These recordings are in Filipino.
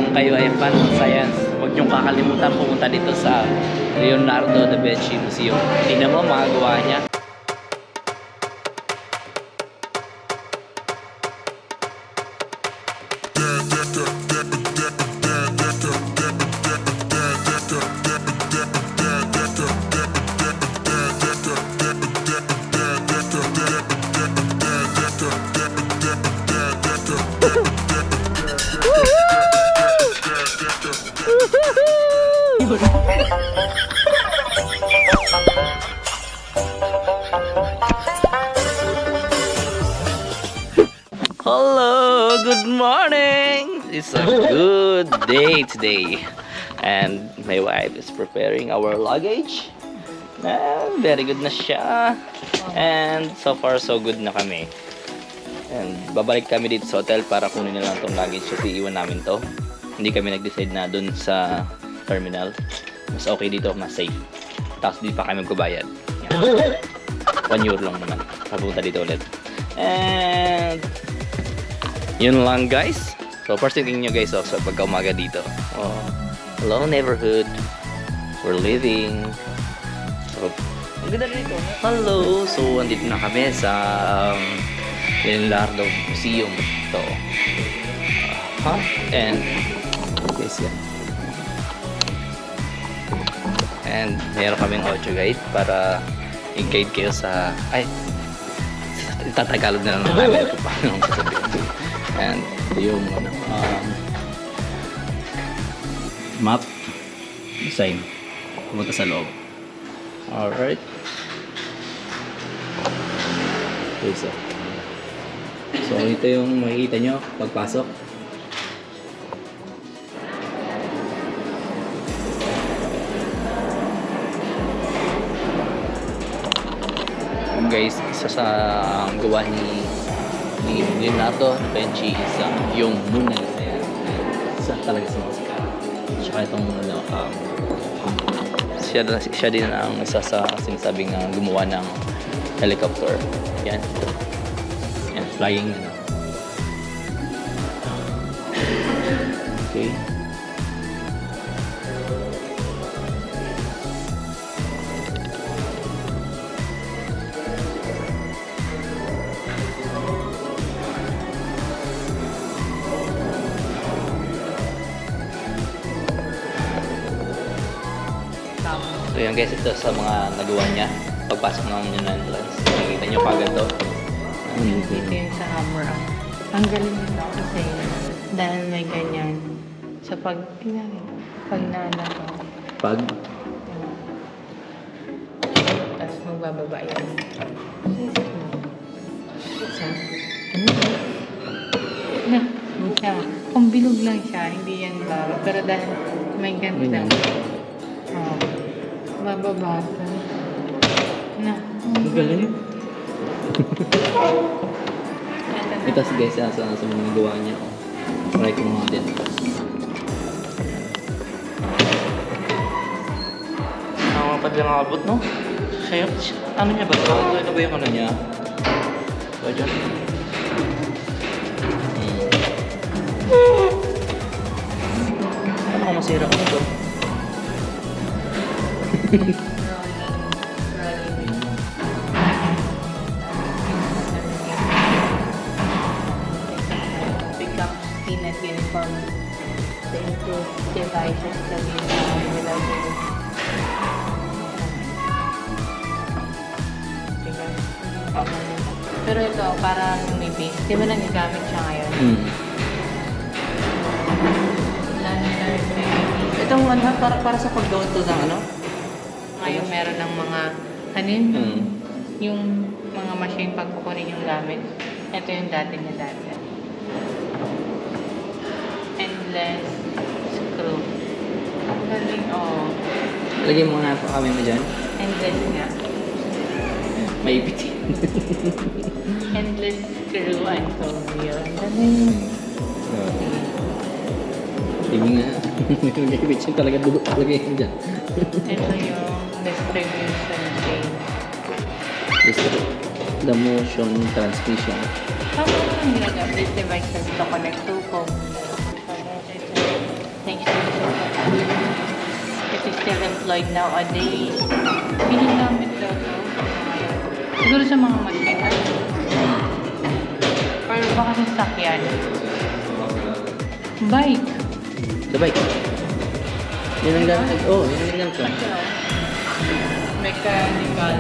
kung kayo ay fan ng science, huwag niyong kakalimutan pumunta dito sa Leonardo da Vinci Museum. Tingnan mo mga gawa niya. Hello, good morning. It's a good day today, and my wife is preparing our luggage. Very good na siya, and so far so good na kami. And babalik kami dito sa hotel para kunin na lang tong luggage kasi iwan namin to. Hindi kami nag-decide na dun sa terminal. Mas okay dito, mas safe. Tapos di pa kami magbabayad. €1 lang naman. Papunta dito ulit. And yun lang guys. So first thing nyo guys sa pagka-umaga dito. Oh, hello neighborhood. We're living. So, ang ganda dito. Hello. So andito na kami sa Leonardo Museum. So, and guys yan. And mayroon kaming audio guide para i-guide kayo sa itatagalog na lang ng namin ito pa nung sasabihin. And ito yung map design pumunta sa loob. Alright, so ito yung makikita nyo pagpasok. Guys, isa sa gawa ni Leonardo da Vinci is yung Mona Lisa yan. Isa talaga sa mga sikat. Tsaka itong siya din ang isa sa sinasabing gumawa ng helicopter. Yan. Yan, flying. Okay. So yan guys, ito sa mga nagawa niya. Pagpasok naman niya ng entrance, nakikita niyo kagad to. Dito yung sa camera. Ang galing nito kasi dahil may ganyan. So pag nalaro. Pag? Tapos magbababa yan. Isa. Kung bilog lang siya, hindi yan laro. Pero dahil may ganito. Bababa. Ang galing. Ito guys, sa mga gawa niya. Try ko mga din. Nakakapad lang abot, no? Kaya, ano niya ba ito? Ano ba yung ano niya? Ba dyan? Ano kung masira ko ito? Pick up peanut uniform to improve devices to be reliable. Pero ito, para lumipis, di ba nagagamit siya ngayon? Itong ano, para sa paggawa ito ng ano? Ngayon meron ng mga yung mga machine pag kukunin yung gamit. Ito yung dati niya dati. Endless screw. Ang galing, Lagay mo nga pa kami mo dyan. Endless nga. Maipit. Endless screw, I told you. Ang galing. Hindi nga. Maipit siya talaga dugo talaga yun dyan. Ito yung distribution chain. The motion transmission. How long yung ginagamit this device to connect to phone? It is still employed nowadays. Ginagamit daw to. Siguro sa mga makina. Pero baka sa sakyan. Bike. The bike. Yun ang gamit. Oh, yun ang gamit ko. Mechanical.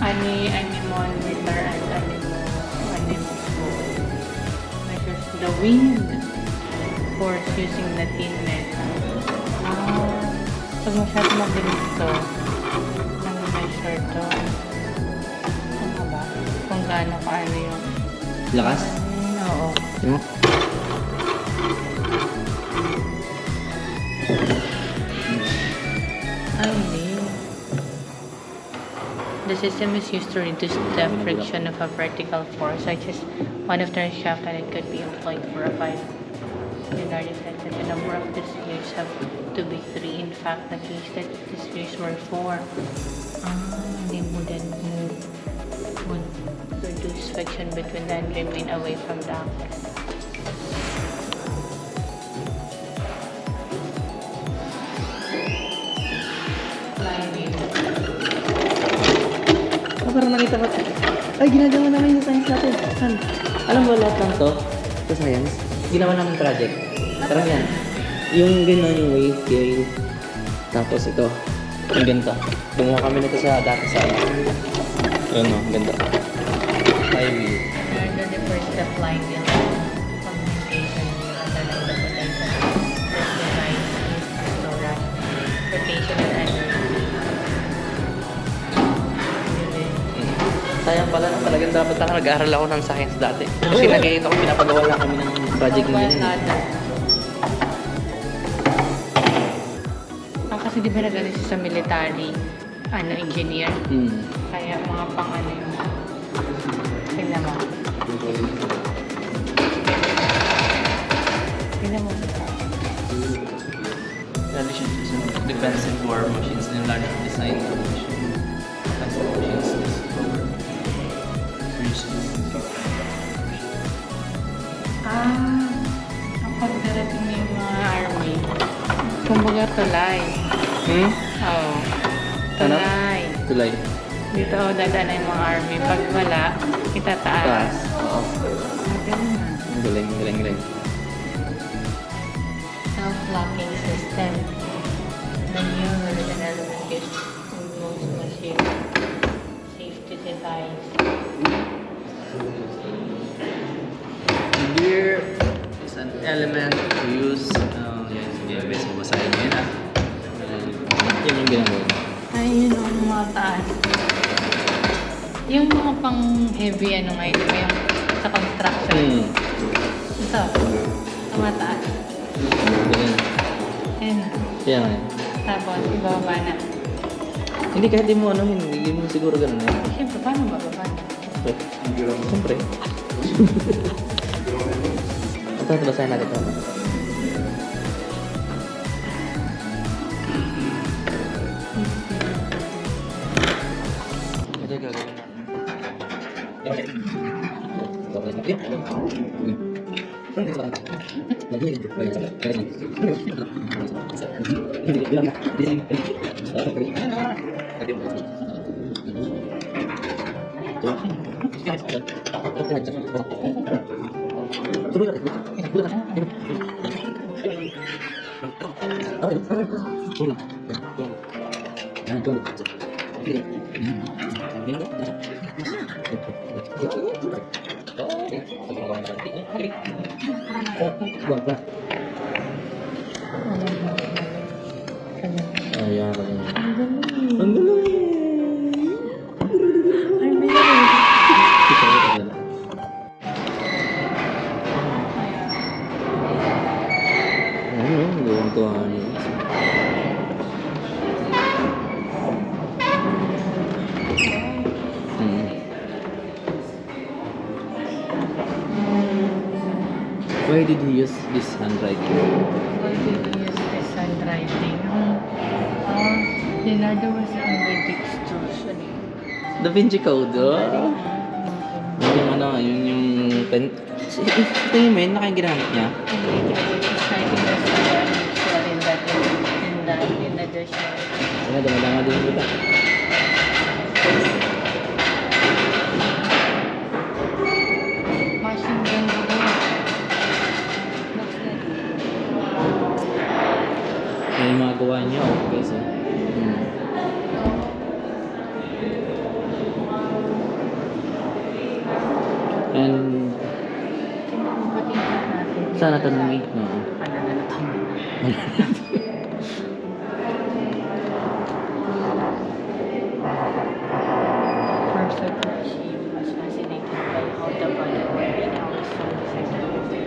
Anemometer and anemometer measures the wind force using the thin metal. Pag masyado mabilis to, nang-measure to. Ano ba? Kung gaano kaano yung... Lakas? Oo. Yung? Hindi. The system is used to reduce the friction of a vertical force, such as one of the shaft, and it could be employed for a pipe. Leonardo said that the number of these gears have to be 3. In fact, the case that these gears were 4. They wouldn't move. Would reduce friction between them and remain away from the axis. Parang nakita ko. Ay, ginagawa namin yung science natin. Saan? Alam mo lahat ng to? Sa science? Ginawa namin project. Parang yan. Yung gano'n yung wave scale. Tapos ito. Yung ganito. Gumawa kami nito sa dati sa yun o, ganito. High wheel. Leonardo refers the flying wheel communication wheel as an the potential. This device is Florence. Rotational energy. Sayang pala na talagang dapat ako nag-aaral ako ng science dati. Kasi nakikita ko pinapagawa lang kami ng project na ganyan. Kasi di ba nag-ano siya sa military, engineer? Kaya mga pang ano yun. Tignan mo. Tignan mo. Addition to some defensive war machines in large design defensive machines is over. Ang pagdarating na yung mga army, kumbaga tulay. Oo. Tulay. Tulay. Dito dadaan na yung mga army. Pag wala, itataas. Taas. Oo. Magaling na. Ang galing, galing, galing. Self-locking system. The new version element is most machine safety device. Gear is an element to use. Yan, sige, best mo basahin mo yun ha. Yan yung ginagawa. Ay, yun ang mga taas. Yung mga pang heavy, ano nga yun, yung sa construction. Ito, sa mga taas. Ganyan. Ayun. Yan nga. Tapos, ibababa na. Hindi kahit di mo ano, hindi mo siguro ganun yan. Siyempre, paano bababa na? Siyempre. Ito, basahin natin ito. Ito yung gagawin Ayan, ang galing. Ay, may gawang tuhan. Why did he use this handwriting? Why did he use this handwriting? Leonardo was ambidextrous. Da Vinci Code, oh. Yung ano, yung Tingin mo yun, nakaginamit niya? Hindi, just trying to guess the unusual in the dictionary. Ano, damadama din kita. Machine gun bubo. Yan yung mga gawa niya, guys. And sana tanong no? Ano na ito? First of all, she was fascinated by how the body worked and how the soul is exactly.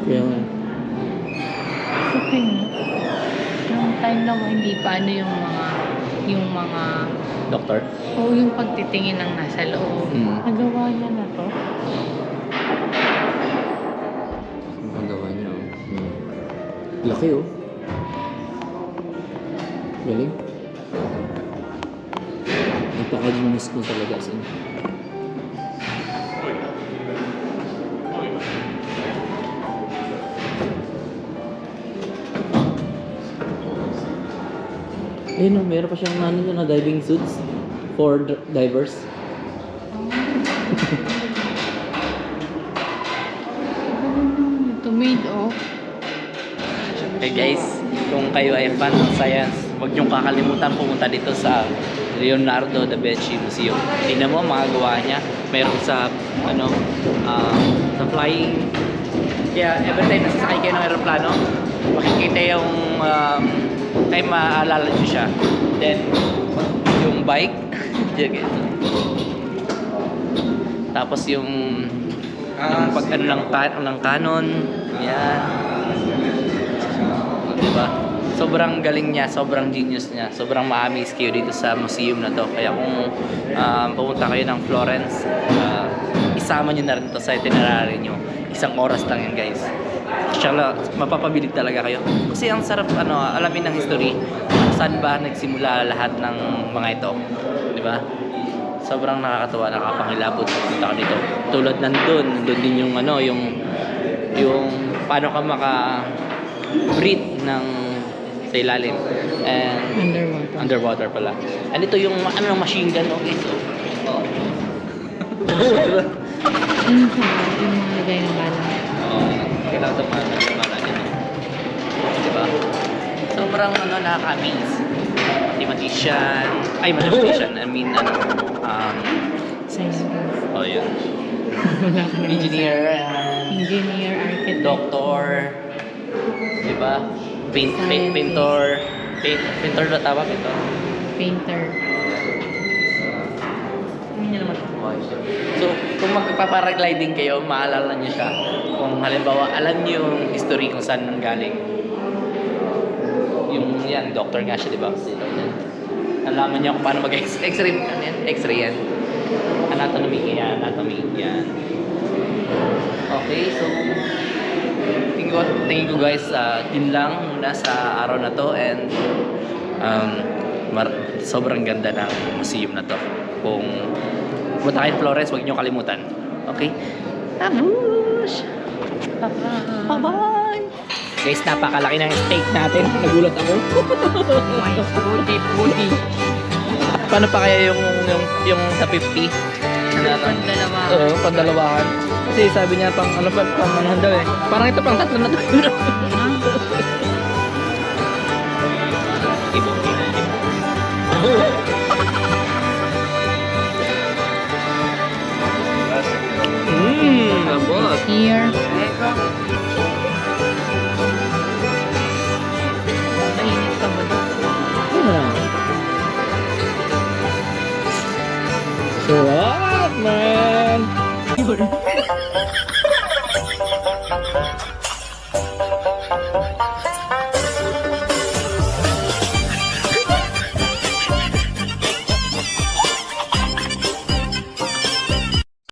Kaya nga. Okay. Nung time lang hindi pa ano yung mga Doctor? o yung pagtitingin ng nasa loob. Nagawa niya na to. Ang gawa niya, Laki, Galing. Napaka-genius ko talaga, Ayun, meron pa siyang na diving suits for divers. Ito made of. Hey guys, kung kayo ay fan ng science, huwag niyong kakalimutan pumunta dito sa Leonardo da Vinci Museum. Tingnan mo ang mga gawa niya. Meron sa sa flying. Kaya every time nasasakay kayo ng aeroplano, makikita yung ay maalala niyo siya. Then yung bike, tapos yung pag ano ng canon, yan. Diba? Sobrang galing niya, sobrang genius niya, sobrang ma-amaze kayo dito sa museum na to. Kaya kung pumunta kayo ng Florence, isama nyo na rin to sa itinerary nyo. 1 oras lang yan, guys. Tsaka mapapabilib talaga kayo. Kasi ang sarap alamin ng history, saan ba nagsimula lahat ng mga ito. Diba? Sobrang nakakatuwa, nakakapangilabot punta ka dito. Tulad nandun din yung yung paano ka maka-breathe ng sa ilalim. And underwater pala. And ito yung machine gun, okay? So, Ano sa yung mga lagay ng bala? kailangan ito bala niya. Diba? Sobrang nakaka-amaze. Mathematician. I mean, Science. oh, yun. Wala ka na. Engineer, Architect. doctor, diba? Painter na tawag ito. Painter. Hindi niya naman so, kung magpaparagliding kayo, maalala niyo siya. Kung halimbawa, alam niyo yung history kung saan nanggaling. Yung yan, doctor nga siya, diba? Nalaman niya kung paano mag-x-ray. Ano yan? X-ray yan. Anatomy yan. Okay, so tingin ko guys, yun lang muna sa araw na to. And sobrang ganda ng museum na to. Kung pumunta kayo Florence, huwag niyo kalimutan. Okay? Tabush! Bye-bye! Guys, napakalaki ng steak natin. Nagulat ako. My booty. Paano pa kaya yung sa 50? Pandalawa. Oo, pandalawahan. Kasi sabi niya pang anuhan daw eh. Parang ito pang 3 na daw. Labot. Here. Mainit pa ba ito? Sarap, man!